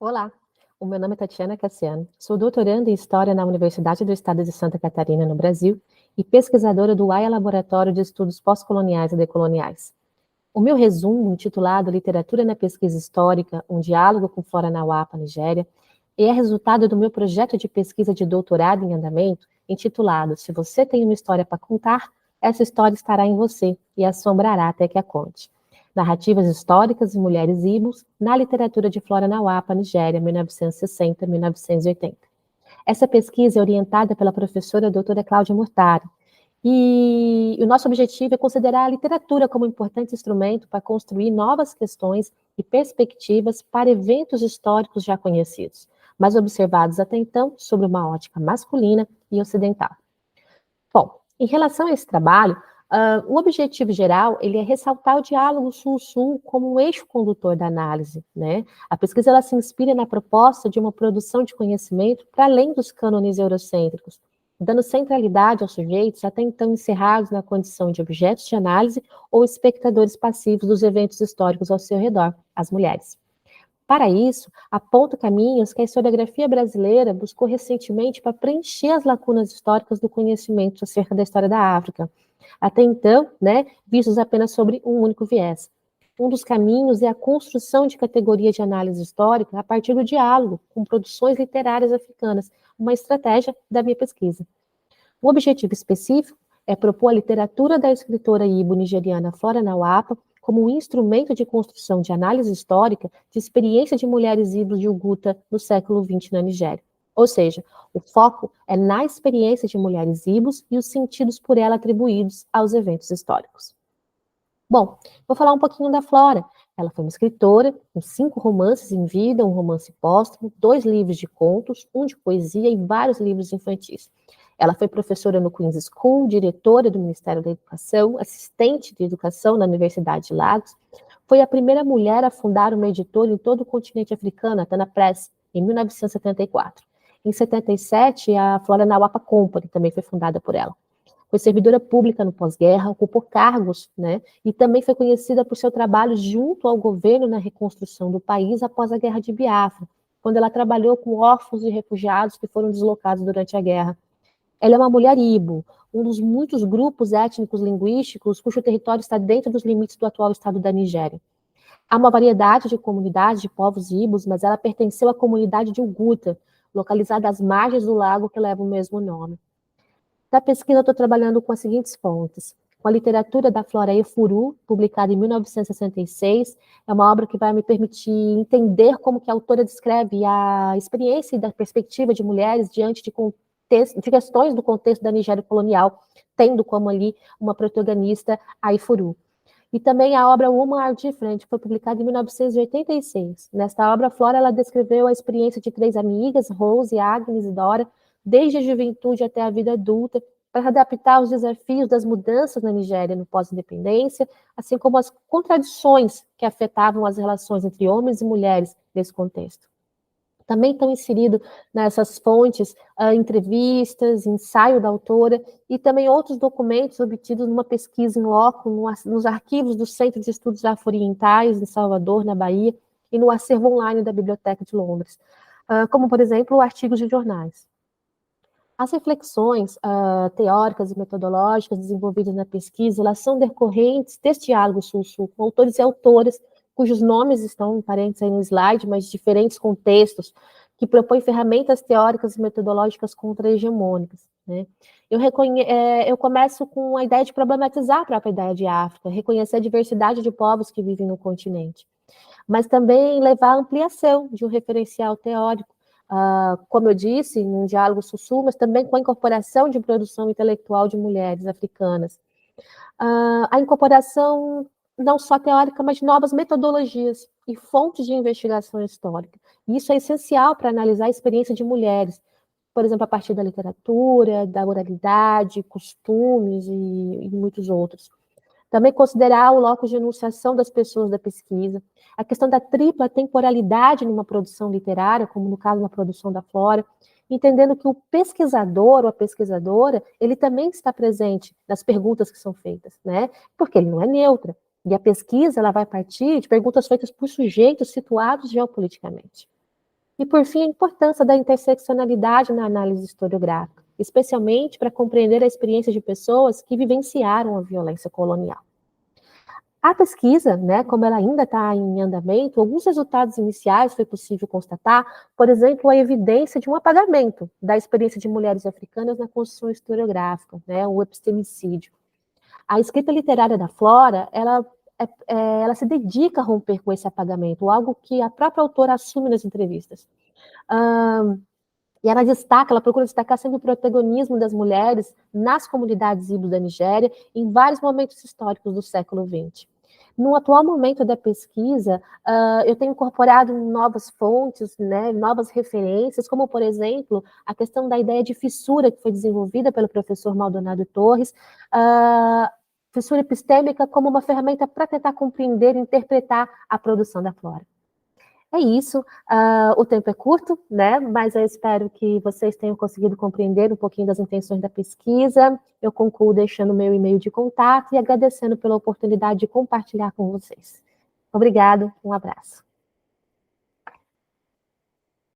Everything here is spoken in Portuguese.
Olá, o meu nome é Tatiana Cassiano, sou doutoranda em História na Universidade do Estado de Santa Catarina, no Brasil, e pesquisadora do AIA Laboratório de Estudos Pós-Coloniais e Decoloniais. O meu resumo, intitulado Literatura na Pesquisa Histórica, um diálogo com Flora Nawapa, Nigéria, é resultado do meu projeto de pesquisa de doutorado em andamento, intitulado Se Você Tem uma História para Contar, essa história estará em você e assombrará até que a conte. Narrativas históricas de mulheres Ibos na literatura de Flora Nawapa, Nigéria, 1960-1980. Essa pesquisa é orientada pela professora doutora Cláudia Murtari, e o nosso objetivo é considerar a literatura como um importante instrumento para construir novas questões e perspectivas para eventos históricos já conhecidos, mas observados até então sob uma ótica masculina e ocidental. Bom, em relação a esse trabalho, o objetivo geral ele é ressaltar o diálogo Sul-Sul como um eixo condutor da análise, né? A pesquisa ela se inspira na proposta de uma produção de conhecimento para além dos cânones eurocêntricos, dando centralidade aos sujeitos até então encerrados na condição de objetos de análise ou espectadores passivos dos eventos históricos ao seu redor, as mulheres. Para isso, aponta caminhos que a historiografia brasileira buscou recentemente para preencher as lacunas históricas do conhecimento acerca da história da África, até então, né, vistos apenas sobre um único viés. Um dos caminhos é a construção de categorias de análise histórica a partir do diálogo com produções literárias africanas, uma estratégia da minha pesquisa. O objetivo específico é propor a literatura da escritora ibo-nigeriana Flora Nawapa como um instrumento de construção de análise histórica de experiência de mulheres ibos de Uguta no século XX na Nigéria. Ou seja, o foco é na experiência de mulheres ibos e os sentidos por ela atribuídos aos eventos históricos. Bom, vou falar um pouquinho da Flora. Ela foi uma escritora, com 5 romances em vida, um romance póstumo, 2 livros de contos, um de poesia e vários livros infantis. Ela foi professora no Queen's School, diretora do Ministério da Educação, assistente de educação na Universidade de Lagos. Foi a primeira mulher a fundar uma editora em todo o continente africano, a Tana Press, em 1974. Em 77, a Flora Nawapa Company também foi fundada por ela. Foi servidora pública no pós-guerra, ocupou cargos, né? E também foi conhecida por seu trabalho junto ao governo na reconstrução do país após a Guerra de Biafra, quando ela trabalhou com órfãos e refugiados que foram deslocados durante a guerra. Ela é uma mulher Ibo, um dos muitos grupos étnicos linguísticos cujo território está dentro dos limites do atual estado da Nigéria. Há uma variedade de comunidades de povos Ibos, mas ela pertenceu à comunidade de Uguta, localizada às margens do lago que leva o mesmo nome. Da pesquisa, eu estou trabalhando com as seguintes fontes. Com a literatura da Flora Efuru, publicada em 1966, é uma obra que vai me permitir entender como que a autora descreve a experiência e da perspectiva de mulheres diante de questões do contexto da Nigéria colonial, tendo como ali uma protagonista a Efuru. E também a obra Woman Are Different, que foi publicada em 1986. Nesta obra, a Flora ela descreveu a experiência de 3 amigas, Rose, Agnes e Dora, desde a juventude até a vida adulta, para adaptar aos desafios das mudanças na Nigéria no pós-independência, assim como as contradições que afetavam as relações entre homens e mulheres nesse contexto. Também estão inseridos nessas fontes entrevistas, ensaio da autora e também outros documentos obtidos numa pesquisa em loco nos arquivos do Centro de Estudos Afro-Orientais em Salvador, na Bahia, e no acervo online da Biblioteca de Londres, como, por exemplo, artigos de jornais. As reflexões teóricas e metodológicas desenvolvidas na pesquisa, elas são decorrentes deste diálogo sul-sul, com autores e autoras, cujos nomes estão em parênteses aí no slide, mas diferentes contextos, que propõem ferramentas teóricas e metodológicas contra-hegemônicas. Né? Eu começo com a ideia de problematizar a própria ideia de África, reconhecer a diversidade de povos que vivem no continente, mas também levar à ampliação de um referencial teórico, como eu disse, num diálogo sul-sul, mas também com a incorporação de produção intelectual de mulheres africanas. A incorporação não só teórica, mas de novas metodologias e fontes de investigação histórica. E isso é essencial para analisar a experiência de mulheres, por exemplo, a partir da literatura, da oralidade, costumes e muitos outros. Também considerar o locus de enunciação das pessoas da pesquisa, a questão da tripla temporalidade numa produção literária, como no caso da produção da Flora, entendendo que o pesquisador ou a pesquisadora, ele também está presente nas perguntas que são feitas, né? Porque ele não é neutra. E a pesquisa, ela vai partir de perguntas feitas por sujeitos situados geopoliticamente. E, por fim, a importância da interseccionalidade na análise historiográfica, especialmente para compreender a experiência de pessoas que vivenciaram a violência colonial. A pesquisa, né, como ela ainda está em andamento, alguns resultados iniciais foi possível constatar, por exemplo, a evidência de um apagamento da experiência de mulheres africanas na construção historiográfica, né, o epistemicídio. A escrita literária da Flora, ela se dedica a romper com esse apagamento, algo que a própria autora assume nas entrevistas. E ela procura destacar sempre o protagonismo das mulheres nas comunidades Ibo da Nigéria em vários momentos históricos do século XX. No atual momento da pesquisa, eu tenho incorporado novas fontes, né, novas referências, como, por exemplo, a questão da ideia de fissura que foi desenvolvida pelo professor Maldonado Torres, fissura epistêmica como uma ferramenta para tentar compreender e interpretar a produção da Flora. É isso, o tempo é curto, né? Mas eu espero que vocês tenham conseguido compreender um pouquinho das intenções da pesquisa. Eu concluo deixando o meu e-mail de contato e agradecendo pela oportunidade de compartilhar com vocês. Obrigado, um abraço.